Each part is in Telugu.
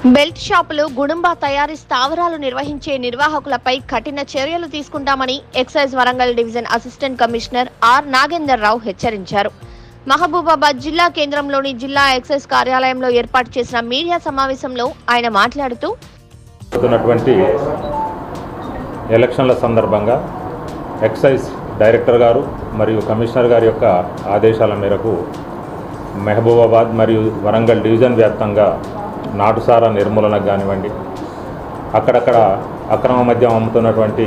బెల్ట్ షాపులు, గుడుంబా తయారీ స్థావరాలు నిర్వహించే నిర్వాహకులపై కఠిన చర్యలు తీసుకుంటామని excise Warangal division assistant commissioner R Nagender Rao హెచ్చరించారు. మహబూబాబాద్ జిల్లా కేంద్రంలోని జిల్లా ఎక్సైజ్ కార్యాలయంలో ఏర్పాటు చేసిన మీడియా సమావేశంలో ఆయన మాట్లాడుతూ, ఎలక్షన్ల సందర్భంగా ఎక్సైజ్ డైరెక్టర్ గారు మరియు కమిషనర్ గారి యొక్క ఆదేశాల మేరకు మహబూబాబాద్ మరియు వరంగల్ డివిజన్ వ్యాప్తంగా నాటుసారా నిర్మూలనకు కానివ్వండి, అక్కడక్కడ అక్రమ మద్యం అమ్ముతున్నటువంటి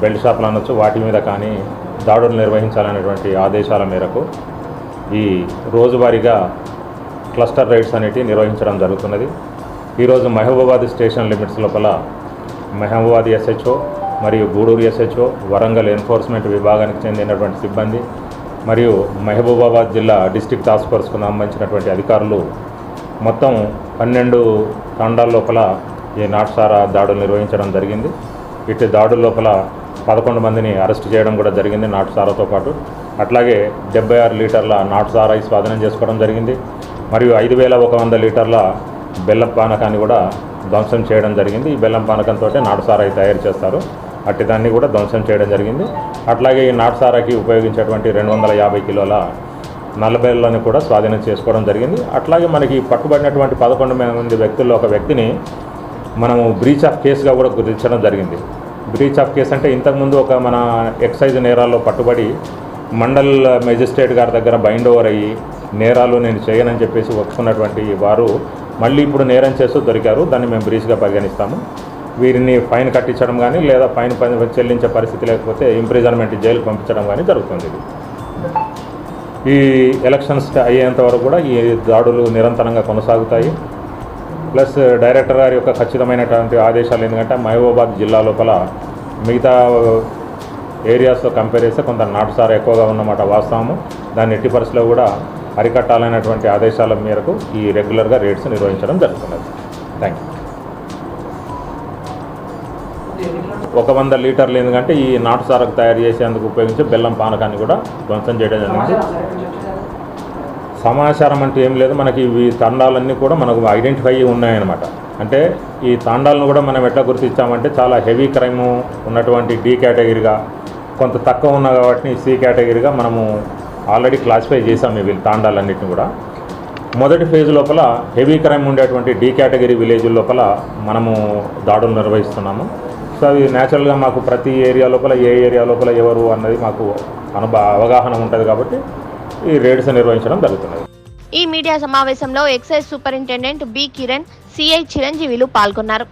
బెల్ట్ షాపులు అనొచ్చు, వాటి మీద కానీ దాడులు నిర్వహించాలనేటువంటి ఆదేశాల మేరకు ఈ రోజువారీగా క్లస్టర్ రైడ్స్ అనేటివి నిర్వహించడం జరుగుతున్నది. ఈరోజు మహబూబాబాద్ స్టేషన్ లిమిట్స్ లోపల మహబూబాబాద్ ఎస్హెచ్ఓ మరియు గూడూరు ఎస్హెచ్ఓ, వరంగల్ ఎన్ఫోర్స్మెంట్ విభాగానికి చెందినటువంటి సిబ్బంది మరియు మహబూబాబాద్ జిల్లా డిస్ట్రిక్ట్ టాస్క్ ఫోర్స్కు సంబంధించినటువంటి అధికారులు మొత్తం 12 తండాల లోపల ఈ నాటుసారా దాడులు నిర్వహించడం జరిగింది. ఇటు దాడుల లోపల 11 మందిని అరెస్ట్ చేయడం కూడా జరిగింది నాటుసారాతో పాటు. అట్లాగే 76 లీటర్ల నాటుసారా స్వాధీనం చేసుకోవడం జరిగింది. మరియు 5100 లీటర్ల బెల్లం పానకాన్ని కూడా ధ్వంసం చేయడం జరిగింది. ఈ బెల్లం పానకంతో నాటుసారాయి తయారు చేస్తారు, అట్టి దాన్ని కూడా ధ్వంసం చేయడం జరిగింది. అట్లాగే ఈ నాటుసారాకి ఉపయోగించేటువంటి 250 కిలోల నల్లబెల్లని కూడా స్వాధీనం చేసుకోవడం జరిగింది. అట్లాగే మనకి పట్టుబడినటువంటి 11 మంది వ్యక్తుల్లో ఒక వ్యక్తిని మనము బ్రీచ్ ఆఫ్ కేసుగా కూడా గుర్తించడం జరిగింది. బ్రీచ్ ఆఫ్ కేసు అంటే ఇంతకుముందు ఒక మన ఎక్సైజ్ నేరాల్లో పట్టుబడి మండల్ మెజిస్ట్రేట్ గారి దగ్గర బైండ్ ఓవర్ అయ్యి నేరాలు నేను చేయనని చెప్పేసి ఒప్పుకున్నటువంటి వారు మళ్ళీ ఇప్పుడు నేరం చేస్తూ దొరికారు. దాన్ని మేము బ్రీచ్గా పరిగణిస్తాము. వీరిని ఫైన్ కట్టించడం కానీ లేదా ఫైన్ చెల్లించే పరిస్థితి లేకపోతే ఇంప్రిజన్మెంట్ జైలు పంపించడం కానీ జరుగుతుంది. ఈ ఎలక్షన్స్ అయ్యేంత వరకు కూడా ఈ దాడులు నిరంతరంగా కొనసాగుతాయి. ప్లస్ డైరెక్టర్ గారి యొక్క ఖచ్చితమైనటువంటి ఆదేశాలు ఎందుకంటే మహబూబాబాద్ జిల్లా లోపల మిగతా ఏరియాస్తో కంపేర్ చేస్తే కొంత నాటుసారా ఎక్కువగా ఉన్నమాట వాస్తవము. దాన్ని ఎట్టి పరిస్థితిలో కూడా అరికట్టాలనేటువంటి ఆదేశాల మేరకు ఈ రెగ్యులర్గా రేట్స్ నిర్వహించడం జరుగుతున్నది. Thank you. 100 లీటర్లు ఎందుకంటే ఈ నాటుసారకు తయారు చేసేందుకు ఉపయోగించే బెల్లం పానకాన్ని కూడా ధ్వంసం చేయడం జరిగింది. సమాచారం అంటే ఏం లేదు, మనకి ఈ తాండాలన్నీ కూడా మనకు ఐడెంటిఫై ఉన్నాయన్నమాట. అంటే ఈ తాండాలను కూడా మనం ఎట్లా గుర్తించామంటే చాలా హెవీ క్రైమ్ ఉన్నటువంటి డి కేటగిరీగా, కొంత తక్కువ ఉన్న కాబట్టి సి కేటగిరీగా మనము ఆల్రెడీ క్లాసిఫై చేసాము. వీళ్ళు తాండాలన్నింటినీ కూడా మొదటి ఫేజ్ లోపల హెవీ క్రైమ్ ఉండేటువంటి డి కేటగిరీ విలేజ్ లోపల మనము దాడులు నిర్వహిస్తున్నాము. సో అవి న్యాచురల్గా మాకు ప్రతి ఏరియా లోపల ఏ ఏరియా లోపల ఎవరు అన్నది మాకు అవగాహన ఉంటుంది కాబట్టి ఈ రేడ్స్ నిర్వహించడం జరుగుతున్నది. ఈ మీడియా సమావేశంలో excise superintendent B Kiran, CI చిరంజీవిలు పాల్గొన్నారు.